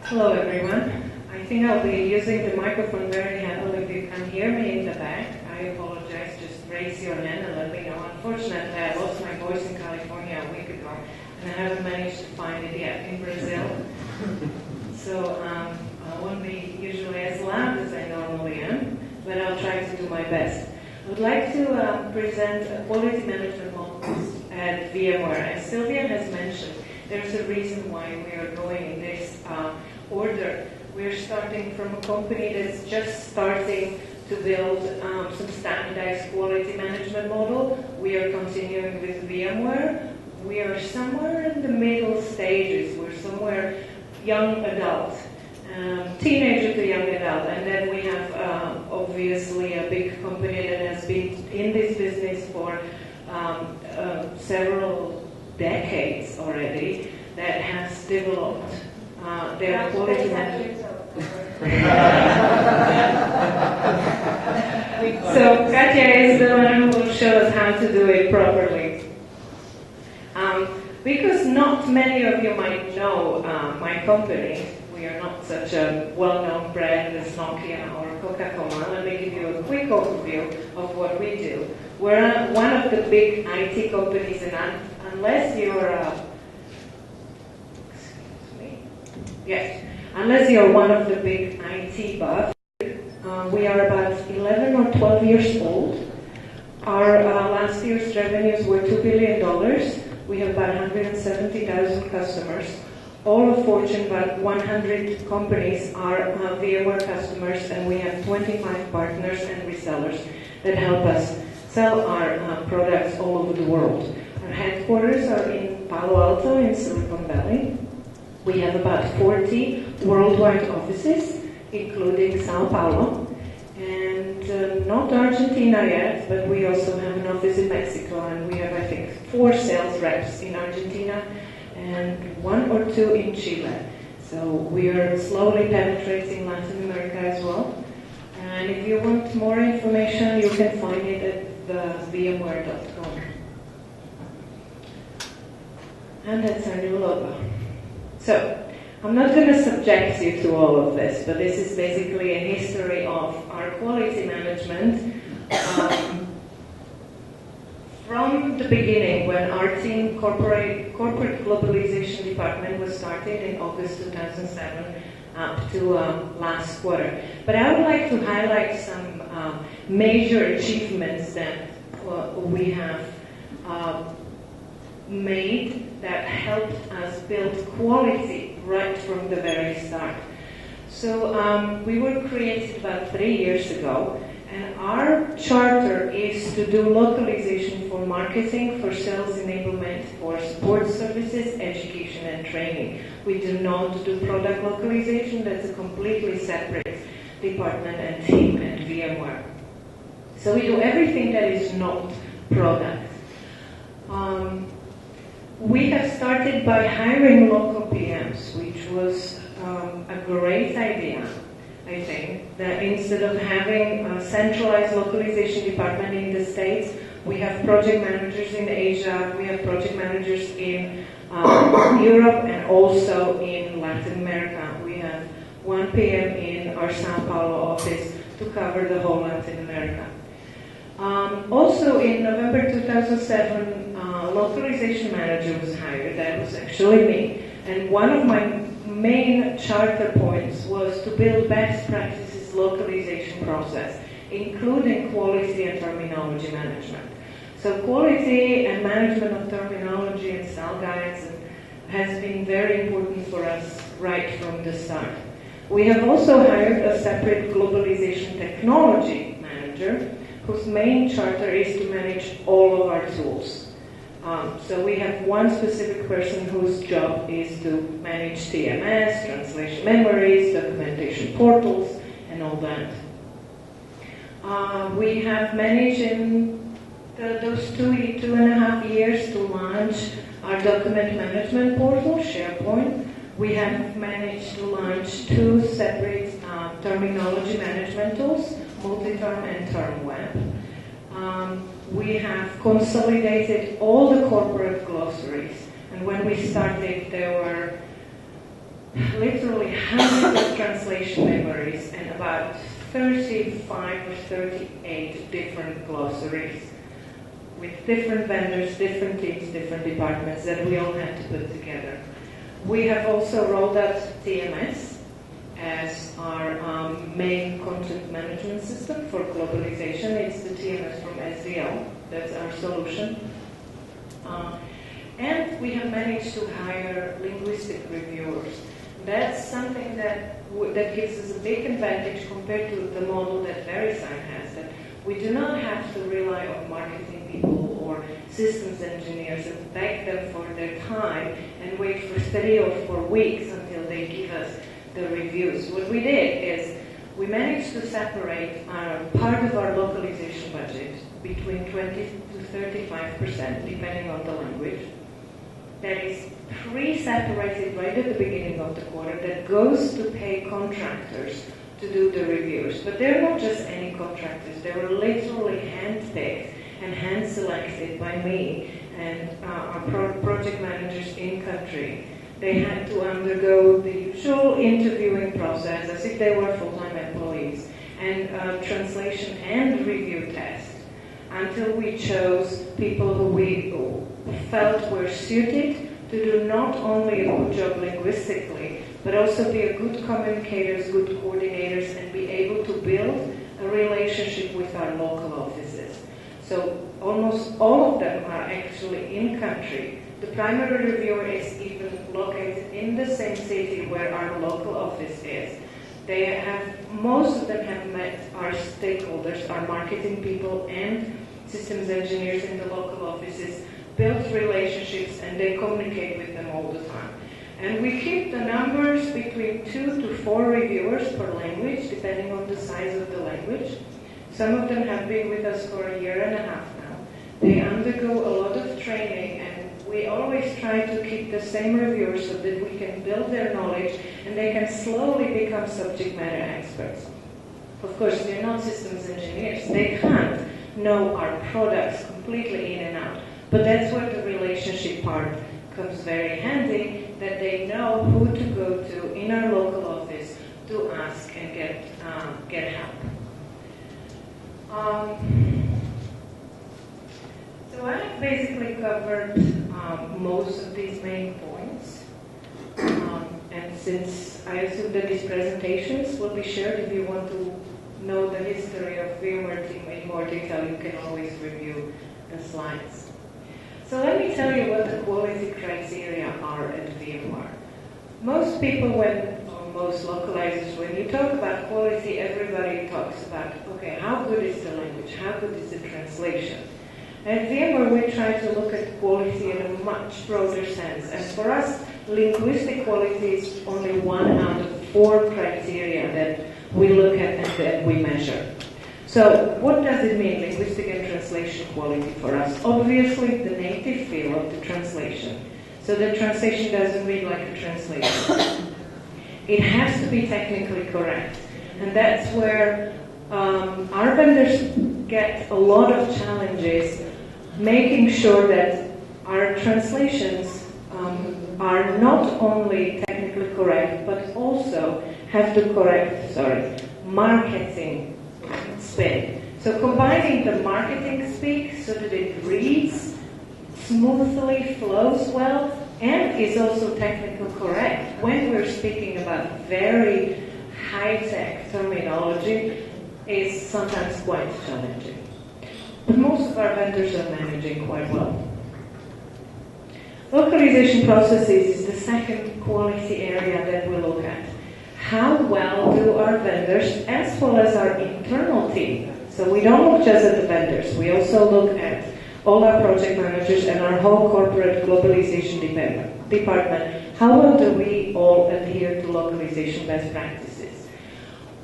Hello everyone. I think I'll be using the microphone very heavily. If you can hear me in the back, I apologize. Just raise your hand and let me know. Unfortunately, I lost my voice in California a week ago, and I haven't managed to find it yet in Brazil. So I won't be usually as loud as I normally am, but I'll try to do my best. I would like to present quality management models at VMware. As Sylvia has mentioned, there's a reason why we are going in this order. We're starting from a company that's just starting to build some standardized quality management model. We are continuing with VMware. We are somewhere in the middle stages. We're somewhere young adult, teenager to young adult, and then we have obviously a big company that has been in this business for several decades already, that has developed their quality management. So Katja is the one who will show us how to do it properly. Because not many of you might know my company. We are not such a well-known brand as Nokia or Coca-Cola. Let me give you a quick overview of what we do. We're one of the big IT companies, and unless you're unless you're one of the big IT buffs, we are about 11 or 12 years old. Our last year's revenues were $2 billion. We have about 170,000 customers. All of Fortune 100 companies are VMware customers, and we have 25 partners and resellers that help us sell our products all over the world. Our headquarters are in Palo Alto in Silicon Valley. We have about 40 worldwide offices, including Sao Paulo, and not Argentina yet, but we also have an office in Mexico, and we have, I think, 4 sales reps in Argentina and 1 or 2 in Chile. So we are slowly penetrating Latin America as well. And if you want more information, you can find it at the VMware.com. And that's our new logo. So, I'm not going to subject you to all of this, but this is basically a history of our quality management from the beginning, when our team corporate globalization department was started in August 2007 up to last quarter. But I would like to highlight some major achievements that we have made that helped us build quality right from the very start. So we were created about 3 years ago, and our charter is to do localization for marketing, for sales enablement, for support services, education and training. We do not do product localization. That's a completely separate department and team at VMware. So we do everything that is not product. We have started by hiring local PMs, which was a great idea, I think, that instead of having a centralized localization department in the States, we have project managers in Asia, we have project managers in Europe, and also in Latin America. We have 1 PM in our Sao Paulo office to cover the whole Latin America. Also in November 2007, localization manager was hired. That was actually me. And one of my main charter points was to build best practices localization process, including quality and terminology management. So quality and management of terminology and style guides has been very important for us right from the start. We have also hired a separate globalization technology manager whose main charter is to manage all of our tools. So we have one specific person whose job is to manage TMS, translation memories, documentation portals, and all that. We have managed in those 2.5 years to launch our document management portal, SharePoint. We have managed to launch 2 separate terminology management tools, Multiterm and TermWeb. We have consolidated all the corporate glossaries, and when we started there were literally hundreds of translation memories and about 35 or 38 different glossaries with different vendors, different teams, different departments that we all had to put together. We have also rolled out TMS as our main content management system for globalization. It's the TMS from SDL. That's our solution. And we have managed to hire linguistic reviewers. That's something that gives us a big advantage compared to the model that VeriSign has, that we do not have to rely on marketing people or systems engineers and beg them for their time and wait for 3 or 4 weeks until they give us the reviews. What we did is we managed to separate part of our localization budget between 20 to 35%, depending on the language. That is pre-separated right at the beginning of the quarter, that goes to pay contractors to do the reviews. But they're not just any contractors. They were literally hand-picked and hand-selected by me and our project managers in country. They had to undergo the usual interviewing process as if they were full-time employees, and translation and review test, until we chose people who we felt were suited to do not only a good job linguistically, but also be a good communicators, good coordinators, and be able to build a relationship with our local offices. So almost all of them are actually in country. The primary reviewer is even located in the same city where our local office is. Most of them have met our stakeholders, our marketing people and systems engineers in the local offices, build relationships, and they communicate with them all the time. And we keep the numbers between 2 to 4 reviewers per language, depending on the size of the language. Some of them have been with us for 1.5 years now. They undergo a lot of training, and we always try to keep the same reviewers so that we can build their knowledge and they can slowly become subject matter experts. Of course, they're not systems engineers. They can't know our products completely in and out. But that's where the relationship part comes very handy, that they know who to go to in our local office to ask and get help. So I have basically covered most of these main points. And since I assume that these presentations will be shared, if you want to know the history of VMware Team in more detail, you can always review the slides. So let me tell you what the quality criteria are at VMware. Most people, most localizers, when you talk about quality, everybody talks about, okay, how good is the language? How good is the translation? At VMware, we try to look at quality in a much broader sense. And for us, linguistic quality is only 1 out of 4 criteria that we look at and that we measure. So what does it mean, linguistic and translation quality for us? Obviously, the native feel of the translation. So the translation doesn't read like a translation. It has to be technically correct. And that's where our vendors get a lot of challenges making sure that our translations are not only technically correct, but also have the correct, marketing spin. So combining the marketing speak so that it reads smoothly, flows well, and is also technically correct. When we're speaking about very high-tech terminology, is sometimes quite challenging. But most of our vendors are managing quite well. Localization processes is the second quality area that we look at. How well do our vendors, as well as our internal team, so we don't look just at the vendors, we also look at all our project managers and our whole corporate globalization department. How well do we all adhere to localization best practices?